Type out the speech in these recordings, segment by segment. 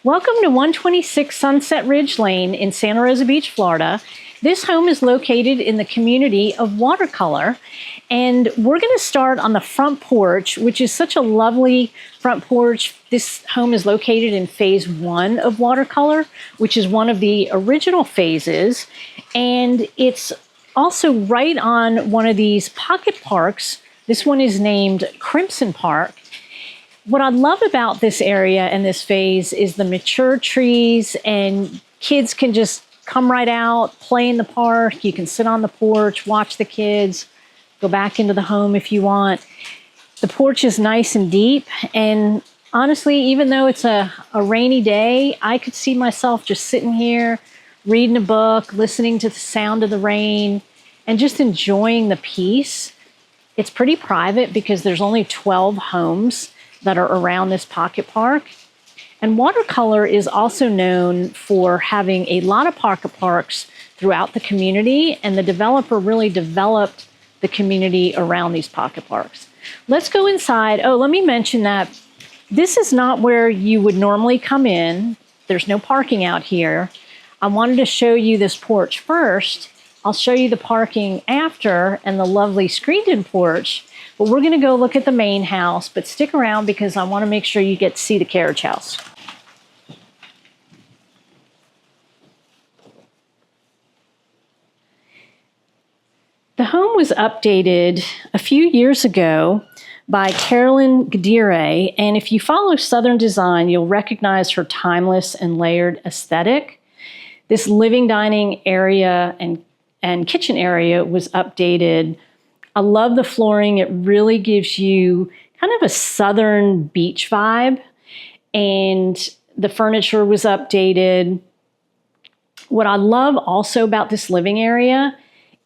Welcome to 126 Sunset Ridge Lane in Santa Rosa Beach, Florida. This home is located in the community of Watercolor, and we're going to start on the front porch, which is such a lovely front porch. This home is located in phase 1 of Watercolor, which is one of the original phases, and it's also right on one of these pocket parks. This one is named Crimson Park. What I love about this area and this phase is the mature trees, and kids can just come right out, play in the park. You can sit on the porch, watch the kids, go back into the home if you want. The porch is nice and deep, and honestly, even though it's a rainy day, I could see myself just sitting here, reading a book, listening to the sound of the rain, and just enjoying the peace. It's pretty private because there's only 12 homes that are around this pocket park. And Watercolor is also known for having a lot of pocket parks throughout the community, and the developer really developed the community around these pocket parks. Let's go inside. Oh, let me mention that this is not where you would normally come in. There's no parking out here. I wanted to show you this porch first. I'll show you the parking after and the lovely screened-in porch. But we're going to go look at the main house, but stick around because I want to make sure you get to see the carriage house. The home was updated a few years ago by Caroline Gidiere, and if you follow Southern design, you'll recognize her timeless and layered aesthetic. This living dining area and kitchen area was updated. I love the flooring. It really gives you kind of a southern beach vibe, and the furniture was updated. What I love also about this living area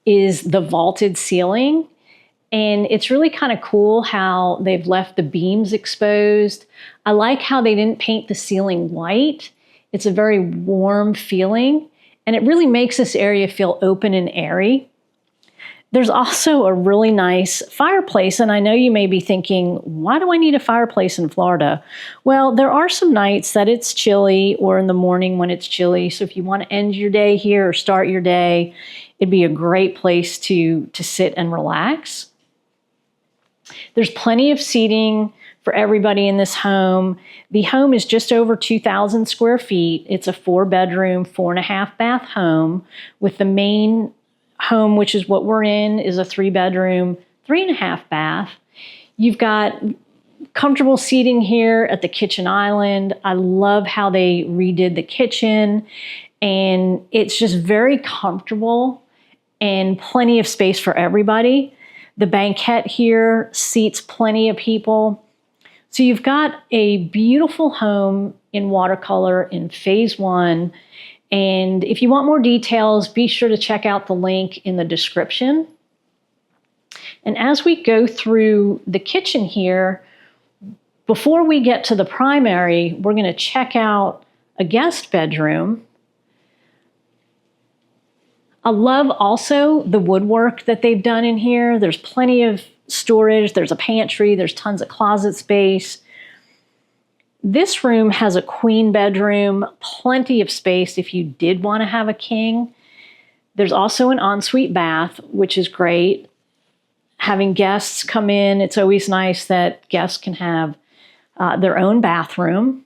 is the vaulted ceiling, and it's really kind of cool how they've left the beams exposed. I like how they didn't paint the ceiling white. It's a very warm feeling, and it really makes this area feel open and airy. There's also a really nice fireplace, and I know you may be thinking, why do I need a fireplace in Florida? Well, there are some nights that it's chilly, or in the morning when it's chilly, so if you want to end your day here or start your day, it'd be a great place to sit and relax. There's plenty of seating for everybody in this home. The home is just over 2,000 square feet. It's a 4-bedroom, 4.5-bath home, with the main home, which is what we're in, is a 3-bedroom, 3.5-bath. You've got comfortable seating here at the kitchen island. I love how they redid the kitchen, and it's just very comfortable and plenty of space for everybody. The banquette here seats plenty of people. So you've got a beautiful home in Watercolor in phase 1. And if you want more details, be sure to check out the link in the description. And as we go through the kitchen here, before we get to the primary, we're going to check out a guest bedroom. I love also the woodwork that they've done in here. There's plenty of storage. There's a pantry. There's tons of closet space. This room has a queen bedroom, plenty of space if you did want to have a king. There's also an ensuite bath, which is great. Having guests come in, it's always nice that guests can have their own bathroom.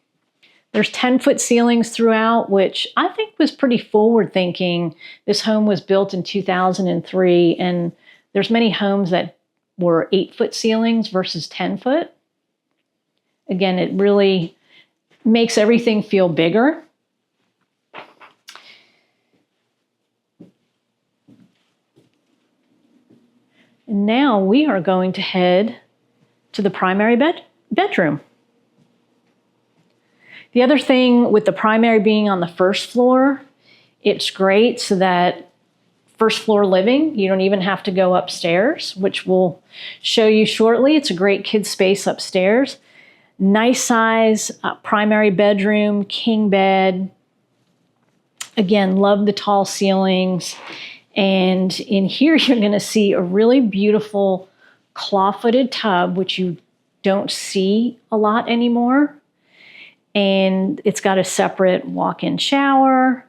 There's 10-foot ceilings throughout, which I think was pretty forward-thinking. This home was built in 2003, and there's many homes that were 8-foot ceilings versus 10-foot. Again, it really makes everything feel bigger. And now we are going to head to the primary bedroom. The other thing with the primary being on the first floor, it's great so that first floor living, you don't even have to go upstairs, which we'll show you shortly. It's a great kid space upstairs. Nice size primary bedroom, king bed. Again, love the tall ceilings. And in here, you're going to see a really beautiful claw-footed tub, which you don't see a lot anymore. and it's got a separate walk-in shower,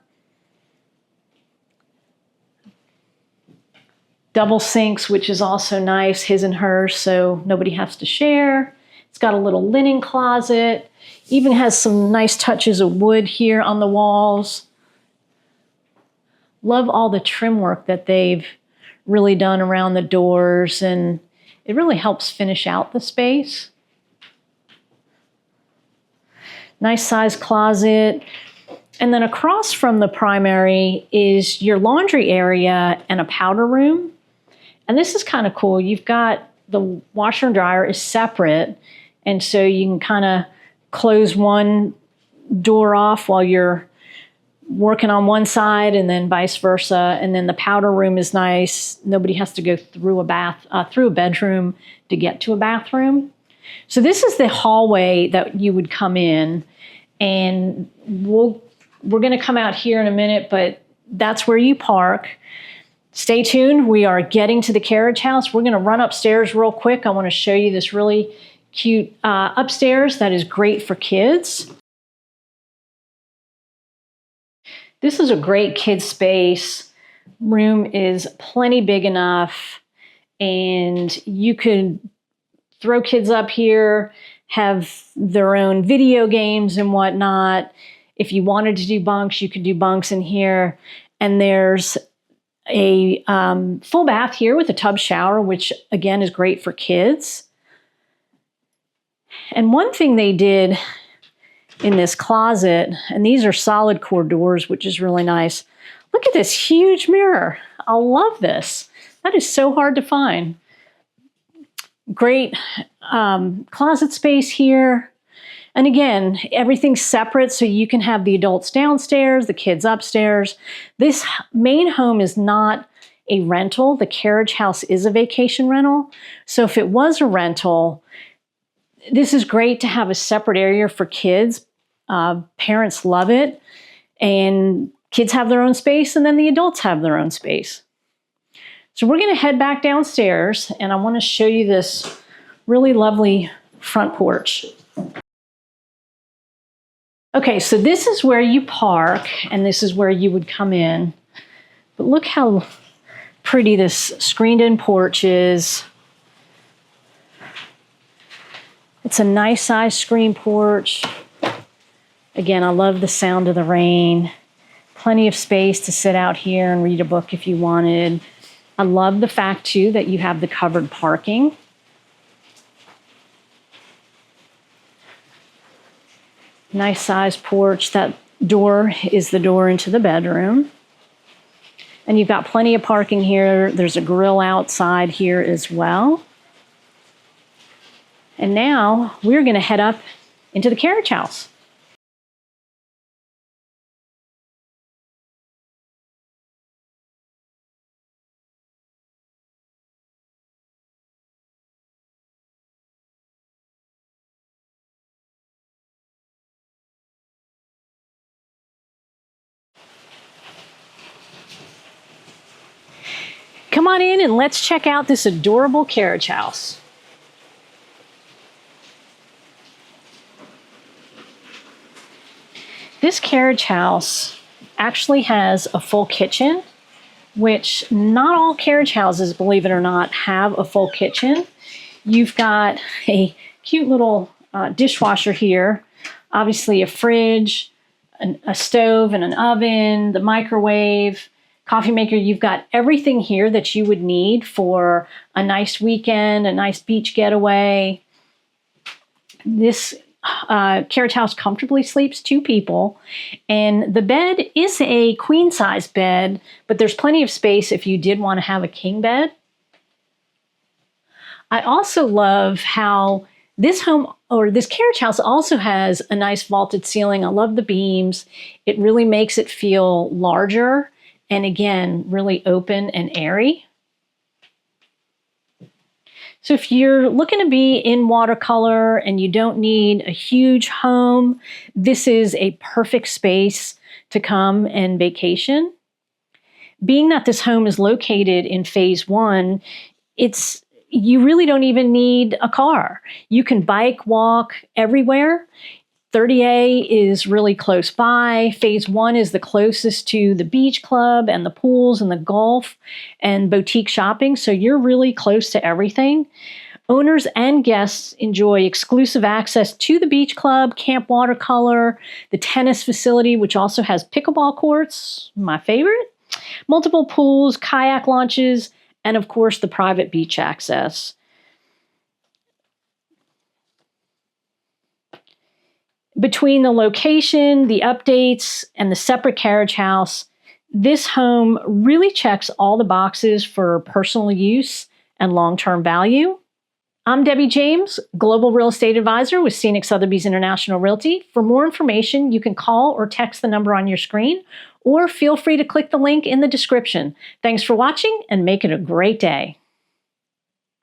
double sinks, which is also nice, his and hers, so nobody has to share. It's got a little linen closet, even has some nice touches of wood here on the walls. Love all the trim work that they've really done around the doors, and it really helps finish out the space. Nice size closet. And then across from the primary is your laundry area and a powder room. And this is kind of cool. You've got the washer and dryer is separate, and so you can kind of close one door off while you're working on one side, and then vice versa. And then the powder room is nice. Nobody has to go through a bedroom to get to a bathroom. So this is the hallway that you would come in, and we're going to come out here in a minute, but that's where you park. Stay tuned. We are getting to the carriage house. We're going to run upstairs real quick. I want to show you this really cute upstairs that is great for kids. This is a great kid space. Room is plenty big enough, and you could throw kids up here, have their own video games and whatnot. If you wanted to do bunks, you could do bunks in here. And there's a full bath here with a tub shower, which again is great for kids. And one thing they did in this closet, and these are solid core doors, which is really nice. Look at this huge mirror. I love this. That is so hard to find. Great closet space here. And again, everything's separate, so you can have the adults downstairs, the kids upstairs. This main home is not a rental. The carriage house is a vacation rental. So if it was a rental, this is great to have a separate area for kids. Parents love it, and kids have their own space, and then the adults have their own space. So we're going to head back downstairs, and I want to show you this really lovely front porch. Okay, so this is where you park, and this is where you would come in. But look how pretty this screened-in porch is. It's a nice size screen porch. Again, I love the sound of the rain. Plenty of space to sit out here and read a book if you wanted. I love the fact, too, that you have the covered parking. Nice size porch. That door is the door into the bedroom. And you've got plenty of parking here. There's a grill outside here as well. And now we're going to head up into the carriage house. Come on in and let's check out this adorable carriage house. This carriage house actually has a full kitchen, which not all carriage houses, believe it or not, have a full kitchen. You've got a cute little dishwasher here, obviously a fridge, a stove and an oven, the microwave, coffee maker. You've got everything here that you would need for a nice weekend, a nice beach getaway. This carriage house comfortably sleeps 2 people, and the bed is a queen size bed, but there's plenty of space if you did want to have a king bed. I also love how this home, or this carriage house, also has a nice vaulted ceiling. I love the beams. It really makes it feel larger, and again, really open and airy. So if you're looking to be in watercolor and you don't need a huge home, this is a perfect space to come and vacation. Being that this home is located in phase 1, you really don't even need a car. You can bike, walk everywhere. 30A is really close by. Phase 1 is the closest to the beach club and the pools and the golf and boutique shopping, so you're really close to everything. Owners and guests enjoy exclusive access to the beach club, Camp Watercolor, the tennis facility, which also has pickleball courts, my favorite, multiple pools, kayak launches, and of course the private beach access. Between the location, the updates, and the separate carriage house, this home really checks all the boxes for personal use and long-term value. I'm Debbie James, Global Real Estate Advisor with Scenic Sotheby's International Realty. For more information, you can call or text the number on your screen, or feel free to click the link in the description. Thanks for watching, and make it a great day.